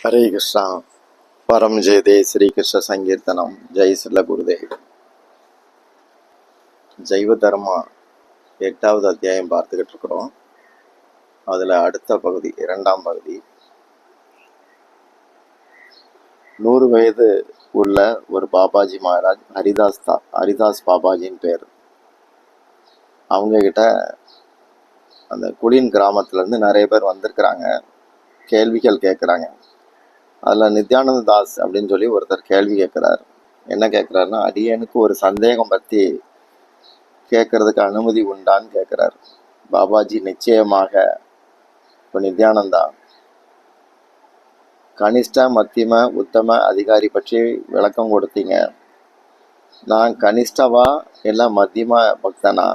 हरे कृष्णा। परम जय दे श्री कृष्ण संकीर्तनम जय श्रील गुरुदेव। ஜைவ தர்மா 8வது அத்தியாயம் பார்த்துக்கிட்டு இருக்கிறோம். அதில் அடுத்த பகுதி 2ஆம் பகுதி. 100 வயது உள்ள ஒரு பாபாஜி மகாராஜ், ஹரிதாஸ் பாபாஜின்னு பேர். அவங்கக்கிட்ட அந்த குடியின் கிராமத்துலேருந்து நிறைய பேர் வந்திருக்கிறாங்க, கேள்விகள் கேட்குறாங்க. அதில் நித்யானந்த தாஸ் அப்படின்னு சொல்லி ஒருத்தர் கேள்வி கேட்குறார். என்ன கேட்குறாருன்னா, அடியனுக்கு ஒரு சந்தேகம் பற்றி கேட்கறதுக்கு அனுமதி உண்டான்னு கேட்குறாரு. பாபாஜி நிச்சயமாக. இப்போ நித்யானந்தா, கனிஷ்ட மத்தியம உத்தம அதிகாரி பற்றி விளக்கம் கொடுத்தீங்க. நான் கனிஷ்டவா இல்லை மத்தியம பக்தனா?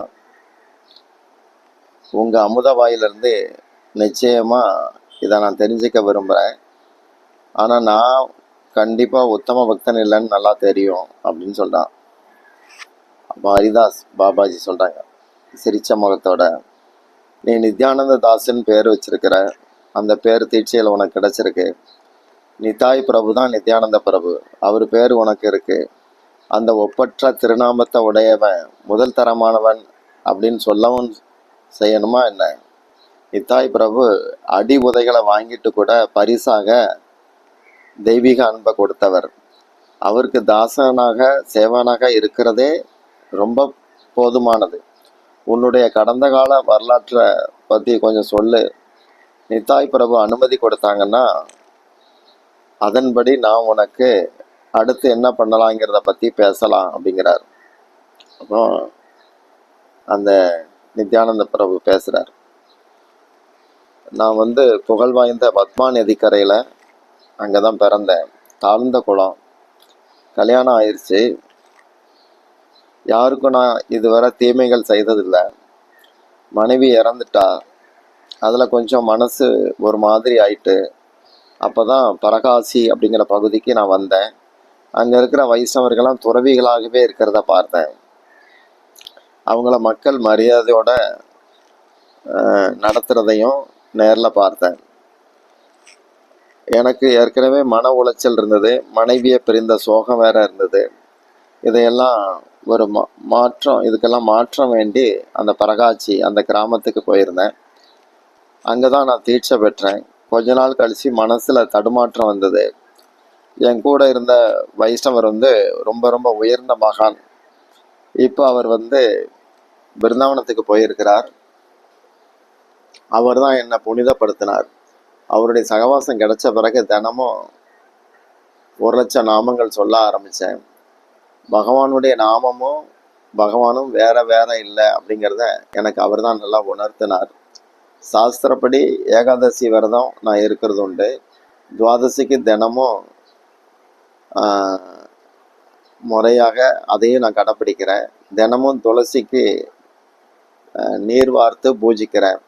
உங்கள் அமுத வாயிலிருந்து நிச்சயமாக இதை நான் தெரிஞ்சுக்க விரும்புகிறேன். ஆனால் நான் கண்டிப்பாக உத்தம பக்தன் இல்லைன்னு நல்லா தெரியும் அப்படின்னு சொல்கிறான். அப்போ ஹரிதாஸ் பாபாஜி சொல்கிறாங்க சிரிச்ச முகத்தோட, நீ நித்யானந்த தாஸ்ன்னு பேர் வச்சிருக்கிற, அந்த பேர் தீட்சையில் உனக்கு கிடச்சிருக்கு. நிதாய் பிரபு தான் நித்யானந்த பிரபு, அவர் பேர் உனக்கு இருக்கு. அந்த ஒப்பற்ற திருநாமத்தை உடையவன் முதல் தரமானவன் அப்படின்னு சொல்லவும் செய்யணுமா என்ன? நித்தாய் பிரபு அடி உதைகளை வாங்கிட்டு கூட பரிசாக தெய்வீக அன்பை கொடுத்தவர். அவருக்கு தாசனாக சேவனாக இருக்கிறதே ரொம்ப போதுமானது. உன்னுடைய கடந்த கால வரலாற்றை பற்றி கொஞ்சம் சொல்லு. நித்தாய் பிரபு அனுமதி கொடுத்தாங்கன்னா அதன்படி நான் உனக்கு அடுத்து என்ன பண்ணலாங்கிறத பற்றி பேசலாம் அப்படிங்கிறார். அப்போ அந்த நித்யானந்த பிரபு பேசுகிறார். நான் புகழ் வாய்ந்த பத்மா நதிக்கரையில் அங்கே தான் பிறந்தேன். தாழ்ந்த குளம், கல்யாணம் ஆயிடுச்சு. யாருக்கும் நான் இதுவரை தீமைகள் செய்ததில்லை. மனைவி இறந்துட்டா. அதில் கொஞ்சம் மனசு ஒரு மாதிரி ஆயிட்டு. அப்போ தான் பரகாசி அப்படிங்கிற பகுதிக்கு நான் வந்தேன். அங்கே இருக்கிற வைஷ்ணவர்கள்லாம் துறவிகளாகவே இருக்கிறத பார்த்தேன். அவங்கள மக்கள் மரியாதையோட நடத்துகிறதையும் நேரில் பார்த்தேன். எனக்கு ஏற்கனவே மன உளைச்சல் இருந்தது, மனைவியை பிரிந்த சோகம் வேற இருந்தது. இதையெல்லாம் ஒரு மாற்றம், இதுக்கெல்லாம் மாற்றம் வேண்டி அந்த பரகாட்சி அந்த கிராமத்துக்கு போயிருந்தேன். அங்கே தான் நான் தீட்சை பெற்றேன். கொஞ்ச நாள் கழித்து மனசில் தடுமாற்றம் வந்தது. என் கூட இருந்த வைஷ்ணவர் ரொம்ப ரொம்ப உயர்ந்த மகான். இப்போ அவர் பிருந்தாவனத்துக்கு போயிருக்கிறார். அவர் தான் என்னை புனிதப்படுத்தினார். அவருடைய சகவாசம் கிடைச்ச பிறகு தினமும் 1,00,000 நாமங்கள் சொல்ல ஆரம்பித்தேன். பகவானுடைய நாமமும் பகவானும் வேற வேற இல்லை அப்படிங்கிறத எனக்கு அவர் தான் நல்லா உணர்த்தினார். சாஸ்திரப்படி ஏகாதசி விரதம் நான் இருக்கிறது உண்டு. துவாதசிக்கு தினமும் முறையாக அதையும் நான் கடைப்பிடிக்கிறேன். தினமும் துளசிக்கு நீர் வார்த்து பூஜிக்கிறேன்.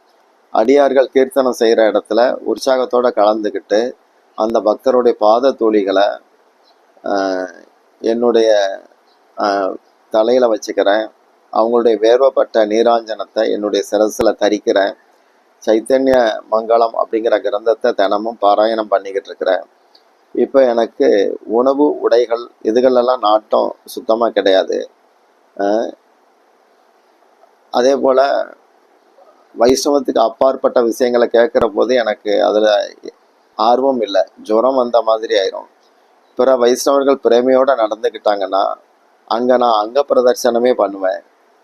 அடியார்கள் கீர்த்தனம் செய்கிற இடத்துல உற்சாகத்தோடு கலந்துக்கிட்டு அந்த பக்தருடைய பாத தூளிகளை என்னுடைய தலையில் வச்சுக்கிறேன். அவங்களுடைய வேர்வப்பட்ட நீராஞ்சனத்தை என்னுடைய சிரசில் தரிக்கிறேன். சைத்தன்ய மங்களம் அப்படிங்கிற கிரந்தத்தை தினமும் பாராயணம் பண்ணிக்கிட்டு இருக்கிறேன். இப்போ எனக்கு உணவு, உடைகள் இதுகளெல்லாம் நாட்டம் சுத்தமாக கிடையாது. அதே போல் வைஷ்ணவத்துக்கு அப்பாற்பட்ட விஷயங்களை கேட்குற போது எனக்கு அதில் ஆர்வம் இல்லை. ஜுரம் வந்த மாதிரி ஆயிரும். பிற வைஷ்ணவர்கள் பிரேமையோடு நடந்துக்கிட்டாங்கன்னா அங்கே நான் அங்க பிரதர்சனமே பண்ணுவேன்.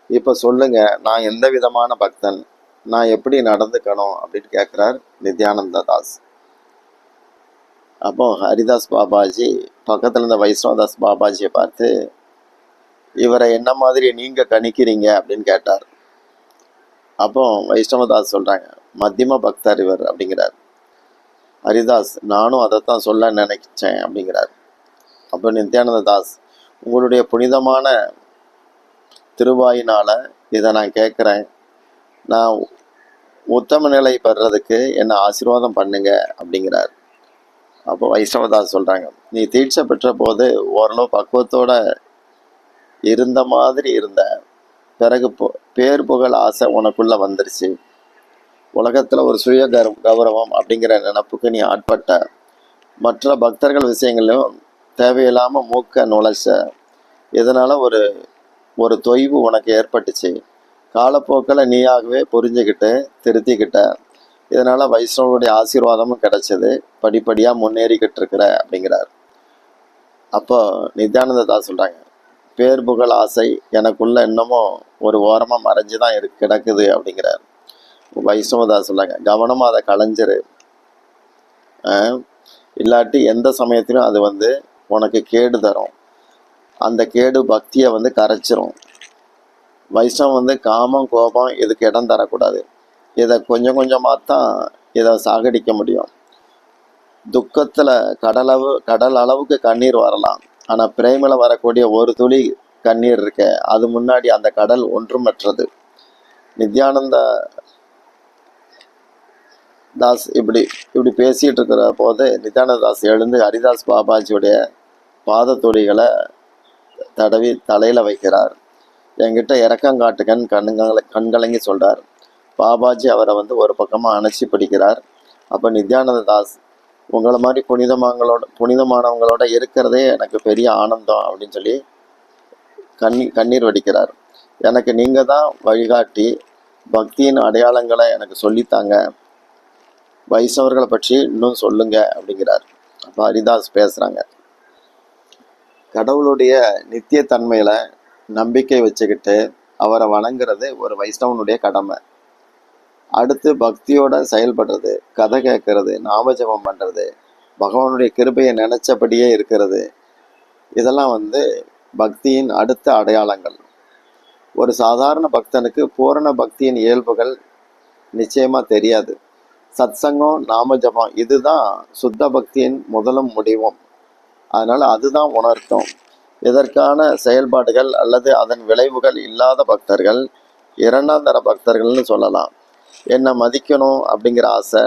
இப்போ சொல்லுங்க, நான் எந்த விதமான பக்தன், நான் எப்படி நடந்துக்கணும் அப்படின்னு கேட்குறார் நித்யானந்த தாஸ். அப்போ ஹரிதாஸ் பாபாஜி பக்கத்தில் இருந்த வைஷ்ணவதாஸ் பாபாஜியை பார்த்து, இவரை என்ன மாதிரி நீங்கள் கணிக்கிறீங்க அப்படின்னு கேட்டார். அப்போ வைஷ்ணவதாஸ் சொல்கிறாங்க, மத்தியம பக்தர் இவர் அப்படிங்கிறார். ஹரிதாஸ், நானும் அதைத்தான் சொல்ல நினைச்சேன் அப்படிங்கிறார். அப்போ நித்யானந்த தாஸ், உங்களுடைய புனிதமான திருவாயினால் இதை நான் கேட்குறேன். நான் உத்தம நிலை பெறதுக்கு என்னை ஆசீர்வாதம் பண்ணுங்க அப்படிங்கிறார். அப்போ வைஷ்ணவதாஸ் சொல்கிறாங்க, நீ தீட்சை பெற்ற போது ஓரளவு பக்குவத்தோடு இருந்த மாதிரி இருந்த. பிறகு பேர் புகழ் ஆசை உனக்குள்ளே வந்துருச்சு. உலகத்தில் ஒரு சுய கௌரவம் அப்படிங்கிற நினப்புக்கு நீ ஆட்பட்ட. மற்ற பக்தர்கள் விஷயங்களையும் தேவையில்லாமல் மூக்க நுழைச்ச. இதனால் ஒரு ஒரு தொய்வு உனக்கு ஏற்பட்டுச்சு. காலப்போக்கில் நீயாகவே புரிஞ்சுக்கிட்டு திருத்திக்கிட்ட. இதனால் வைஷ்ணவனுடைய ஆசீர்வாதமும் கிடைச்சது. படிப்படியாக முன்னேறிக்கிட்டு இருக்கிற அப்படிங்கிறார். அப்போ நித்யானந்த தாஸ் சொல்கிறாங்க, பேர் புகழ் ஆசை எனக்குள்ள இன்னமும் ஒரு ஓரமாக மறைஞ்சு தான் கிடக்குது அப்படிங்கிறார். வைஷ்ணவதாஸ் சொல்கிறாங்க, கவனமாக அதை களைஞ்சிரு. இல்லாட்டி எந்த சமயத்திலும் அது உனக்கு கேடு தரும். அந்த கேடு பக்தியை கரைச்சிரும். வைஷ்ணவம் காமம் கோபம் இதுக்கு இடம் தரக்கூடாது. இதை கொஞ்சம் கொஞ்சமாக தான் இதை சாகடிக்க முடியும். துக்கத்தில் கடல் அளவுக்கு கண்ணீர் வரலாம். ஆனால் பிரேமில் வரக்கூடிய ஒரு துளி கண்ணீர் இருக்க, அது முன்னாடி அந்த கடல் ஒன்றுமற்றது. நித்யானந்த தாஸ் இப்படி பேசிகிட்டு இருக்கிற போது நித்யானந்த தாஸ் எழுந்து ஹரிதாஸ் பாபாஜியுடைய பாதத்தொடிகளை தடவி தலையில் வைக்கிறார். என்கிட்ட இறக்கம் காட்டுகன்னு கண்கலங்கி சொல்கிறார். பாபாஜி அவரை ஒரு பக்கமாக அணைச்சி பிடிக்கிறார். அப்போ நித்யானந்த தாஸ், உங்களை மாதிரி புனிதமானவங்களோட இருக்கிறதே எனக்கு பெரிய ஆனந்தம் அப்படின்னு சொல்லி கண்ணீர் வடிக்கிறார். எனக்கு நீங்கள் தான் வழிகாட்டி, பக்தியின் அடையாளங்களை எனக்கு சொல்லித்தாங்க, வைஷ்ணவர்களை பற்றி இன்னும் சொல்லுங்க அப்படிங்கிறார். அப்போ ஹரிதாஸ் பேசுகிறாங்க, கடவுளுடைய நித்திய தன்மையில் நம்பிக்கை வச்சுக்கிட்டு அவரை வணங்குறது ஒரு வைஷ்ணவனுடைய கடமை. அடுத்து பக்தியோட செயல்படுறது, கதை கேட்கறது, நாமஜபம் பண்ணுறது, பகவானுடைய கிருபையை நினைச்சபடியே இருக்கிறது, இதெல்லாம் பக்தியின் அடுத்த அடையாளங்கள். ஒரு சாதாரண பக்தனுக்கு பூரண பக்தியின் இயல்புகள் நிச்சயமாக தெரியாது. சத்சங்கம், நாமஜபம் இதுதான் சுத்த பக்தியின் முதலும் முடிவும். அதனால் அதுதான் உணர்த்தும். இதற்கான செயல்பாடுகள் அல்லது அதன் விளைவுகள் இல்லாத பக்தர்கள் இரண்டாம் தர பக்தர்கள்னு சொல்லலாம். என்னை மதிக்கணும் அப்படிங்கிற ஆசை,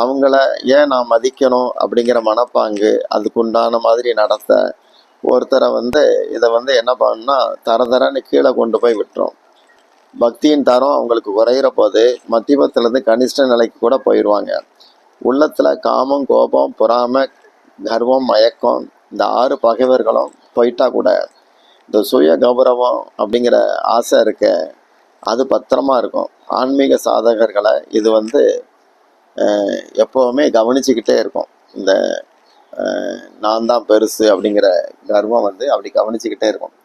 அவங்கள ஏன் நான் மதிக்கணும் அப்படிங்கிற மனப்பாங்கு, அதுக்குண்டான மாதிரி நடத்த ஒருத்தரை இதை என்ன பண்ணுன்னா தரன்னு கீழே கொண்டு போய் விட்டுரும். பக்தியின் தரம் அவங்களுக்கு குறையிற போது மத்தியமத்திலேருந்து கனிஷ்ட நிலைக்கு கூட போயிடுவாங்க. உள்ளத்தில் காமம், கோபம், பொறாமை, கர்வம், மயக்கம் இந்த 6 பகைவர்களும் போயிட்டா கூட இந்த சுய கௌரவம் அப்படிங்கிற ஆசை இருக்க, அது பத்திரமா இருக்கும். ஆன்மீக சாதகர்களை இது எப்போவுமே கவனிச்சுக்கிட்டே இருக்கும். இந்த நான் தான் பெருசு அப்படிங்கிற கர்வம் அப்படி கவனிச்சுக்கிட்டே இருக்கும்.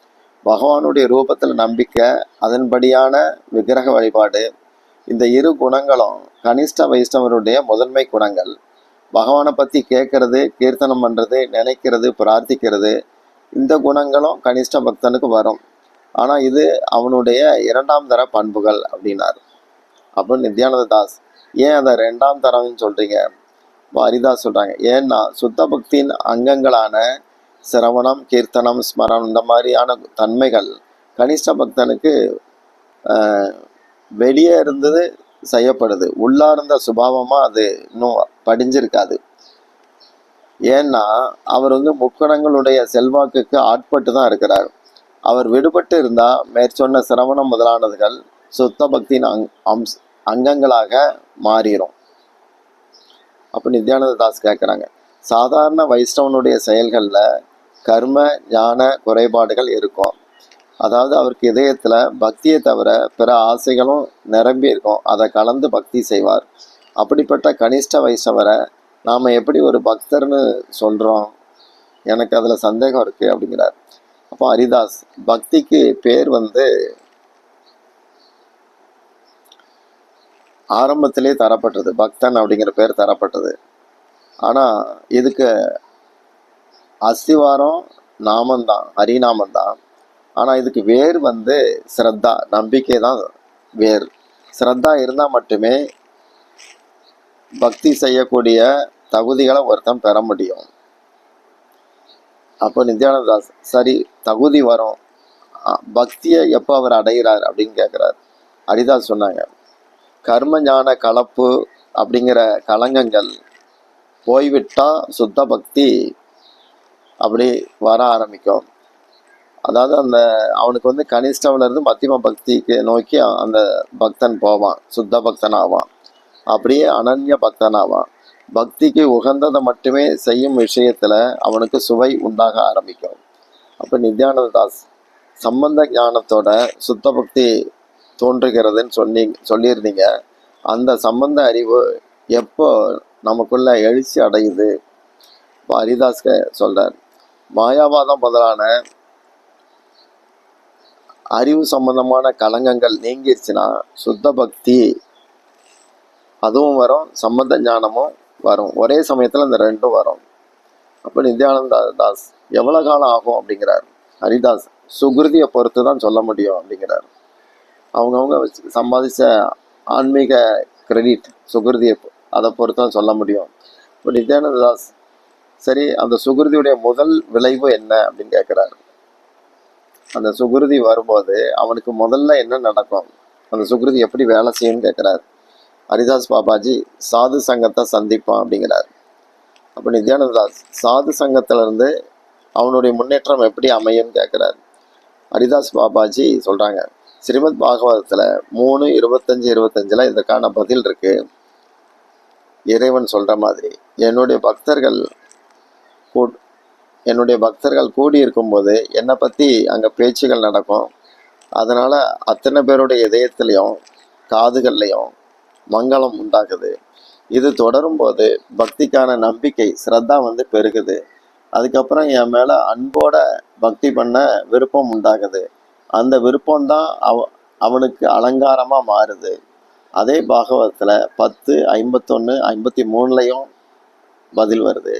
பகவானுடைய ரூபத்தில் நம்பிக்கை, அதன்படியான விக்கிரக வழிபாடு, இந்த 2 குணங்களும் கனிஷ்ட வைஷ்ணவருடைய முதன்மை குணங்கள். பகவானை பற்றி கேட்கறது, கீர்த்தனம் பண்ணுறது, நினைக்கிறது, பிரார்த்திக்கிறது, இந்த குணங்களும் கனிஷ்ட பக்தனுக்கு வரும். ஆனால் இது அவனுடைய 2ஆம் தர பண்புகள் அப்படின்னார். அப்போ நித்யானந்த தாஸ், ஏன் அதை 2ஆம் தரம்னு சொல்கிறீங்க? ஹரிதாஸ் சொல்கிறாங்க, ஏன்னா சுத்த பக்தியின் அங்கங்களான சிரவணம், கீர்த்தனம், ஸ்மரணம் இந்த மாதிரியான தன்மைகள் கனிஷ்ட பக்தனுக்கு வெளியே இருந்தது செய்யப்படுது. உள்ளார்ந்த சுபாவமாக அது இன்னும் படிஞ்சிருக்காது. ஏன்னா அவர் முக்குணங்களுடைய செல்வாக்குக்கு ஆட்பட்டு தான் இருக்கிறார். அவர் விடுபட்டு இருந்தால் மேற்சொன்ன சிரவணம் முதலானதுகள் சுத்த பக்தியின் அங்கங்களாக மாறிடும். அப்போ நித்யானந்த தாஸ் கேட்குறாங்க, சாதாரண வைஷ்ணவனுடைய செயல்களில் கர்ம ஞான குறைபாடுகள் இருக்கும். அதாவது அவருக்கு இதயத்தில் பக்தியை தவிர பிற ஆசைகளும் நிரம்பி இருக்கும். அதை கலந்து பக்தி செய்வார். அப்படிப்பட்ட கனிஷ்ட வைஷ்ணவரை நாம் எப்படி ஒரு பக்தர்னு சொல்கிறோம்? எனக்கு அதில் சந்தேகம் இருக்குது அப்படிங்கிறார். அப்போ ஹரிதாஸ், பக்திக்கு பேர் ஆரம்பத்திலே தரப்பட்டது, பக்தன் அப்படிங்கிற பேர் தரப்பட்டது. ஆனால் இதுக்கு அஸ்திவாரம் நாமந்தான், ஹரிநாமந்தான். ஆனால் இதுக்கு வேர் ஸ்ரத்தா, நம்பிக்கை தான் வேர். ஸ்ரத்தா இருந்தால் மட்டுமே பக்தி செய்யக்கூடிய தகுதிகளை ஒருத்தன் பெற முடியும். அப்போ நித்யானந்த தாஸ், சரி தகுதி வரும், பக்தியை எப்போ அவர் அடைகிறார் அப்படின்னு கேட்குறார். ஹரிதாஸ் சொன்னாங்க, கர்ம ஞான கலப்பு அப்படிங்கிற களங்கங்கள் போய்விட்டால் சுத்த பக்தி அப்படி வர ஆரம்பிக்கும். அதாவது அவனுக்கு கனிஷ்டவிலிருந்து மத்தியம பக்திக்கு நோக்கி அந்த பக்தன் போவான், சுத்த பக்தன் ஆவான், அப்படியே அனன்ய பக்தன் ஆவான். பக்திக்கு உகந்ததை மட்டுமே செய்யும் விஷயத்துல அவனுக்கு சுவை உண்டாக ஆரம்பிக்கும். அப்ப நித்யானந்த தாஸ் சம்பந்த ஞானத்தோட சுத்த பக்தி தோன்றுகிறதுன்னு சொல்லியிருந்தீங்க. அந்த சம்பந்த அறிவு எப்போ நமக்குள்ள எழுச்சி அடையுது? ஹரிதாஸ்க சொல்றார், மாயாவாதம் முதலான அறிவு சம்பந்தமான களங்கங்கள் நீங்கிருச்சுன்னா சுத்த பக்தி அதுவும் வரும், சம்பந்த ஞானமும் வரும். ஒரே சமயத்துல இந்த ரெண்டும் வரும். அப்ப நித்யானந்த தாஸ் எவ்வளவு காலம் ஆகும் அப்படிங்கிறார். ஹரிதாஸ் சுகிருதியை பொறுத்து தான் சொல்ல முடியும் அப்படிங்கிறார். அவங்கவுங்க சம்பாதிச்ச ஆன்மீக கிரெடிட் சுகிருதியை அதை பொறுத்து தான் சொல்ல முடியும். இப்போ நித்யானந்த தாஸ் சரி, அந்த சுகிருதியுடைய முதல் விளைவு என்ன அப்படின்னு கேட்குறாரு. அந்த சுகிருதி வரும்போது அவனுக்கு முதல்ல என்ன நடக்கும், அந்த சுகிருதி எப்படி வேலை செய்யும்னு கேட்குறாரு. ஹரிதாஸ் பாபாஜி சாது சங்கத்தை சந்திப்பான் அப்படிங்கிறார். அப்போ நித்யானந்த தாஸ் சாது சங்கத்திலிருந்து அவனுடைய முன்னேற்றம் எப்படி அமையும்னு கேட்குறாரு. ஹரிதாஸ் பாபாஜி சொல்கிறாங்க, ஸ்ரீமத் பாகவதத்தில் 3:25-25 இதற்கான பதில் இருக்கு. இறைவன் சொல்கிற மாதிரி என்னுடைய பக்தர்கள் கூடி இருக்கும்போது என்னை பற்றி அங்கே பேச்சுகள் நடக்கும். அதனால் அத்தனை பேருடைய இதயத்துலேயும் காதுகள்லையும் மங்களம் உண்டாகுது. இது தொடரும் போது பக்திக்கான நம்பிக்கை ஸ்ரத்தா பெருகுது. அதுக்கப்புறம் என் மேலே அன்போட பக்தி பண்ண விருப்பம் உண்டாகுது. அந்த விருப்பம்தான் அவனுக்கு அலங்காரமாக மாறுது. அதே பாகவதத்தில் 10:51-53 பதில் வருது.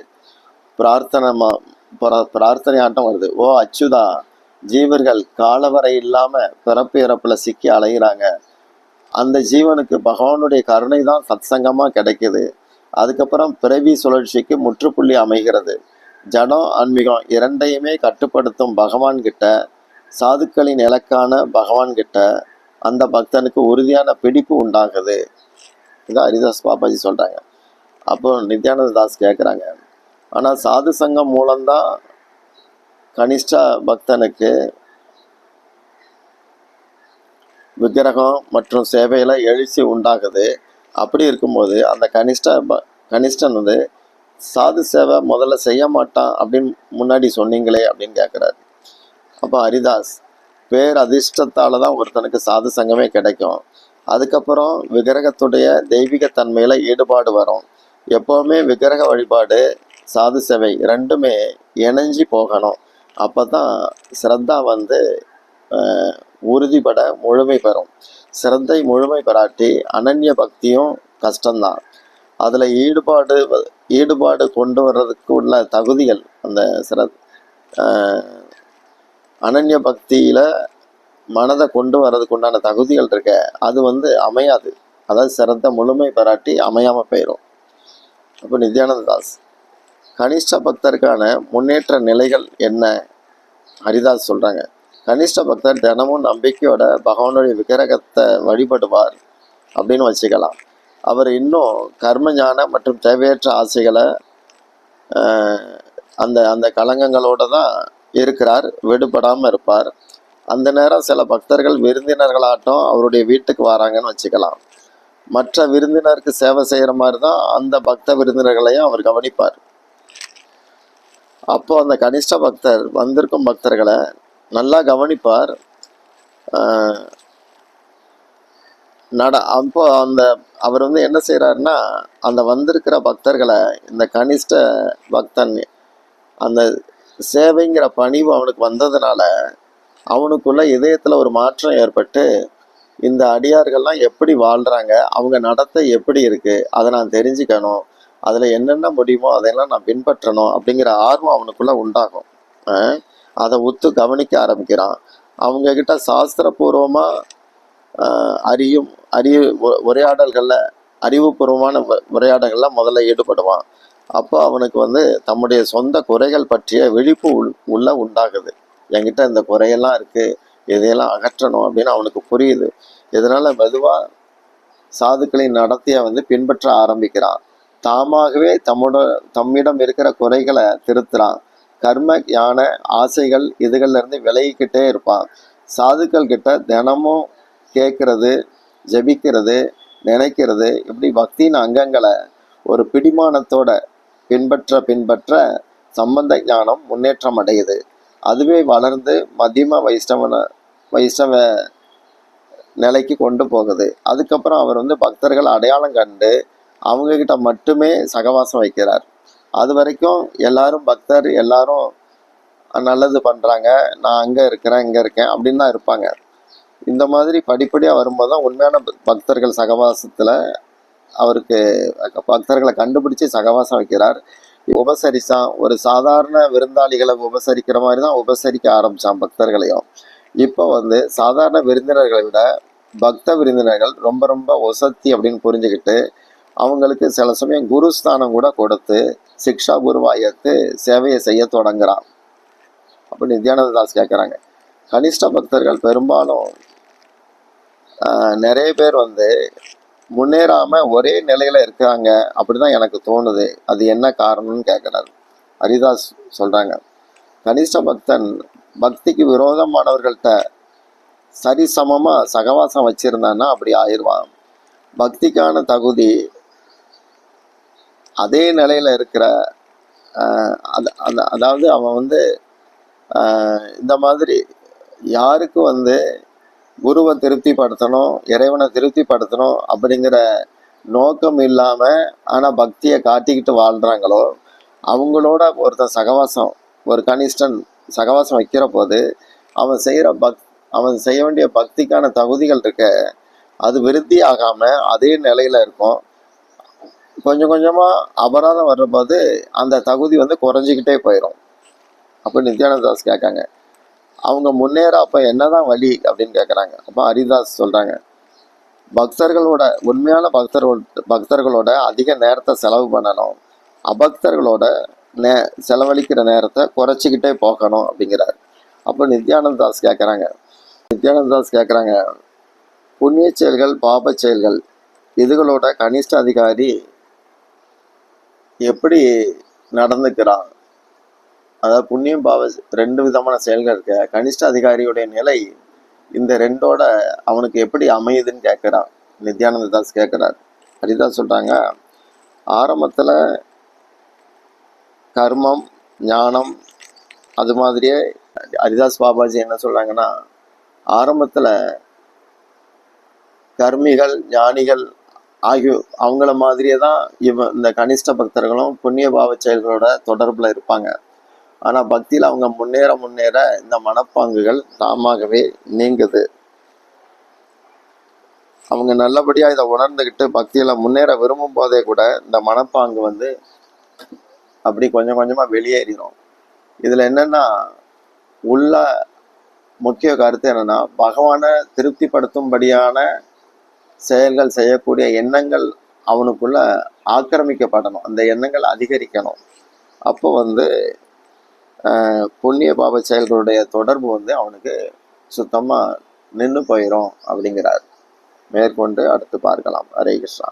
பிரார்த்தனையாட்டம் வருது. ஓ அச்சுதா, ஜீவர்கள் காலவரை இல்லாமல் பிறப்பு இறப்புல சிக்கி அலைகிறாங்க. அந்த ஜீவனுக்கு பகவானுடைய கருணை தான் சத்சங்கமாக கிடைக்குது. அதுக்கப்புறம் பிறவி சுழற்சிக்கு முற்றுப்புள்ளி அமைகிறது. ஜடம் ஆன்மீகம் இரண்டையுமே கட்டுப்படுத்தும் பகவான் கிட்ட, சாதுக்களின் இலக்கான பகவான் கிட்ட அந்த பக்தனுக்கு உறுதியான பிடிப்பு உண்டாகுது. இதான் ஹரிதாஸ் பாபாஜி சொல்றாங்க. அப்போ நித்யானந்த தாஸ் கேட்குறாங்க, ஆனால் சாது சங்கம் மூலம்தான் கனிஷ்ட பக்தனுக்கு விக்கிரகம் மற்றும் சேவையில் எழுச்சி உண்டாகுது. அப்படி இருக்கும்போது அந்த கனிஷ்டன் சாது சேவை முதல்ல செய்ய மாட்டான் அப்படின்னு முன்னாடி சொன்னீங்களே அப்படின்னு கேட்குறாரு. அப்போ ஹரிதாஸ், பேர் அதிர்ஷ்டத்தால் தான் ஒருத்தனுக்கு சாது சங்கமே கிடைக்கும். அதுக்கப்புறம் விக்கிரகத்துடைய தெய்வீகத்தன்மையில் ஈடுபாடு வரும். எப்போவுமே விக்கிரக வழிபாடு சாது சேவை ரெண்டுமே இணைஞ்சி போகணும். அப்போ தான் ஸ்ரத்தா உறுதிப்பட முழுமை பெறும். ஸ்ரத்தை முழுமை பெறாட்டி அனன்ய பக்தியும் கஷ்டம்தான். அதில் ஈடுபாடு கொண்டு வர்றதுக்கு உள்ள தகுதிகள், அந்த அனன்ய பக்தியில் மனதை கொண்டு வர்றதுக்கு உண்டான தகுதிகள் இருக்க, அது அமையாது. அதாவது சிரத்தை முழுமை பெறாட்டி அமையாமல் போயிடும். அப்போ நித்யானந்த தாஸ், கனிஷ்ட பக்தருக்கான முன்னேற்ற நிலைகள் என்ன? ஹரிதாஸ் சொல்கிறாங்க, கனிஷ்ட பக்தர் தினமும் நம்பிக்கையோட பகவானுடைய விக்கிரகத்தை வழிபடுவார் அப்படின்னு வச்சுக்கலாம். அவர் இன்னும் கர்ம ஞான மற்றும் தேவையற்ற ஆசைகளை அந்த கலங்கங்களோடு தான் இருக்கிறார், விடுபடாமல் இருப்பார். அந்த நேரம் சில பக்தர்கள் விருந்தினர்களாட்டம் அவருடைய வீட்டுக்கு வராங்கன்னு வச்சுக்கலாம். மற்ற விருந்தினருக்கு சேவை செய்கிற மாதிரி தான் அந்த பக்த விருந்தினர்களையும் அவர் கவனிப்பார். அப்போ அந்த கனிஷ்ட பக்தர் வந்திருக்கும் பக்தர்களை நல்லா கவனிப்பார். அப்போ அவர் என்ன செய்கிறாருன்னா, அந்த வந்திருக்கிற பக்தர்களை இந்த கனிஷ்ட பக்தன் அந்த சேவைங்கிற பணிவு அவனுக்கு வந்ததுனால அவனுக்குள்ள இதயத்தில் ஒரு மாற்றம் ஏற்பட்டு, இந்த அடியார்கள்லாம் எப்படி வாழ்கிறாங்க, அவங்க நடத்தை எப்படி இருக்குது, அதை நான் தெரிஞ்சுக்கணும், அதில் என்னென்ன முடியுமோ அதையெல்லாம் நான் பின்பற்றணும் அப்படிங்கிற ஆர்வம் அவனுக்குள்ளே உண்டாகும். அதை ஒத்து கவனிக்க ஆரம்பிக்கிறான். அவங்கக்கிட்ட சாஸ்திரபூர்வமாக அறிவுபூர்வமான உரையாடல்களில் முதல்ல ஈடுபடுவான். அப்போ அவனுக்கு தம்முடைய சொந்த குறைகள் பற்றிய விழிப்பு உண்டாகுது. என்கிட்ட இந்த குறையெல்லாம் இருக்குது, இதையெல்லாம் அகற்றணும் அப்படின்னு அவனுக்கு புரியுது. இதனால் மெதுவாக சாதுக்களின் நடத்தையை பின்பற்ற ஆரம்பிக்கிறான். தாமாகவே தம்மிடம் இருக்கிற குறைகளை திருத்துறான். கர்ம ஞான ஆசைகள் இதுகள்லேருந்து விலகிக்கிட்டே இருப்பான். சாதுக்கள் கிட்ட தினமும் கேட்கறது, ஜபிக்கிறது, நினைக்கிறது, இப்படி பக்தியின் அங்கங்களை ஒரு பிடிமானத்தோட பின்பற்ற சம்பந்த ஞானம் முன்னேற்றம் அடையுது. அதுவே வளர்ந்து மத்தியம வைஷ்ணவ நிலைக்கு கொண்டு போகுது. அதுக்கப்புறம் அவர் பக்தர்கள் அடையாளம் கண்டு அவங்க கிட்ட மட்டுமே சகவாசம் வைக்கிறார். அது வரைக்கும் எல்லாரும் பக்தர், எல்லாரும் நல்லது பண்றாங்க, நான் அங்க இருக்கிறேன் இங்க இருக்கேன் அப்படின்னு தான் இருப்பாங்க. இந்த மாதிரி படிப்படியா வரும்போது தான் உண்மையான பக்தர்கள் சகவாசத்துல அவருக்கு பக்தர்களை கண்டுபிடிச்சு சகவாசம் வைக்கிறார். உபசரிச்சான், ஒரு சாதாரண விருந்தாளிகளை உபசரிக்கிற மாதிரி தான் உபசரிக்க ஆரம்பிச்சான் பக்தர்களையும். இப்போ சாதாரண விருந்தினர்களை விட பக்த விருந்தினர்கள் ரொம்ப ரொம்ப ஒசத்தி அப்படின்னு புரிஞ்சுக்கிட்டு அவங்களுக்கு சில சமயம் குருஸ்தானம் கூட கொடுத்து சிக்ஷா குருவாயத்து சேவையை செய்ய தொடங்குறான். அப்போ நித்யானந்த தாஸ் கேட்குறாங்க, கனிஷ்ட பக்தர்கள் பெரும்பாலும் நிறைய பேர் முன்னேறாம ஒரே நிலையில இருக்காங்க அப்படிதான் எனக்கு தோணுது, அது என்ன காரணம்னு கேட்கிறாரு. ஹரிதாஸ் சொல்றாங்க, கனிஷ்ட பக்தன் பக்திக்கு விரோதமானவர்கள்ட்ட சரிசமமா சகவாசம் வச்சிருந்தான்னா அப்படி ஆயிடுவான். பக்திக்கான தகுதி அதே நிலையில இருக்கிற அதாவது அவன் இந்த மாதிரி யாருக்கு குருவை திருப்திப்படுத்தணும், இறைவனை திருப்திப்படுத்தணும் அப்படிங்கிற நோக்கம் இல்லாம ஆனா பக்தியை காட்டிக்கிட்டு வாழ்றாங்களோ அவங்களோட ஒருத்தன் சகவாசம், ஒரு கனிஷ்டன் சகவாசம் வைக்கிற போது அவன் செய்ய வேண்டிய பக்திக்கான தகுதிகள் இருக்க அது விருத்தி ஆகாம அதே நிலையில இருக்கும். கொஞ்சம் கொஞ்சமா அபராதம் வர்றபோது அந்த தகுதி குறைஞ்சிக்கிட்டே போயிடும். அப்போ நித்யானந்த தாஸ் கேட்காங்க, அவங்க முன்னேற அப்ப என்னதான் வழி அப்படின்னு கேட்குறாங்க. அப்போ ஹரிதாஸ் சொல்றாங்க, பக்தர்களோட உண்மையான பக்தர்களோட அதிக நேரத்தை செலவு பண்ணணும், அபக்தர்களோட செலவழிக்கிற நேரத்தை குறைச்சிக்கிட்டே போகணும் அப்படிங்கிறார். அப்போ நித்யானந்த தாஸ் கேட்குறாங்க, புண்ணிய செயல்கள் பாப செயல்கள் இதுகளோட கனிஷ்ட அதிகாரி எப்படி நடந்துக்கிறான், அதாவது புண்ணியம் பாவ ரெண்டு விதமான செயல்கள் இருக்க, கனிஷ்ட அதிகாரியுடைய நிலை இந்த ரெண்டோட அவனுக்கு எப்படி அமையுதுன்னு கேட்குறான். நித்யானந்த தாஸ் கேட்குறார். ஹரிதாஸ் சொல்றாங்க, ஆரம்பத்துல கர்மம் ஞானம் அது மாதிரியே ஹரிதாஸ் பாபாஜி என்ன சொல்றாங்கன்னா, ஆரம்பத்துல கர்மிகள் ஞானிகள் அவங்கள மாதிரியே தான் இந்த கனிஷ்ட பக்தர்களும் புண்ணிய பாவ செயல்களோட தொடர்புல இருப்பாங்க. ஆனா பக்தியில அவங்க முன்னேற இந்த மனப்பாங்குகள் தாமாகவே நீங்குது. அவங்க நல்லபடியா இதை உணர்ந்துகிட்டு பக்தியில முன்னேற விரும்பும் போதே கூட இந்த மனப்பாங்கு அப்படி கொஞ்சம் கொஞ்சமா வெளியேறிடும். இதுல என்னன்னா உள்ள முக்கிய கருத்து என்னன்னா, பகவானை திருப்திப்படுத்தும்படியான செயல்கள் செய்யக்கூடிய எண்ணங்கள் அவனுக்குள்ள ஆக்கிரமிக்கப்படணும், அந்த எண்ணங்கள் அதிகரிக்கணும். அப்போ புண்ணிய பாப செயல்களுடைய தொடர்பு அவனுக்கு சுத்தமா நின்று போயிடும் அப்படிங்கிறார். மேற்கொண்டு அடுத்து பார்க்கலாம். ஹரே கிருஷ்ணா.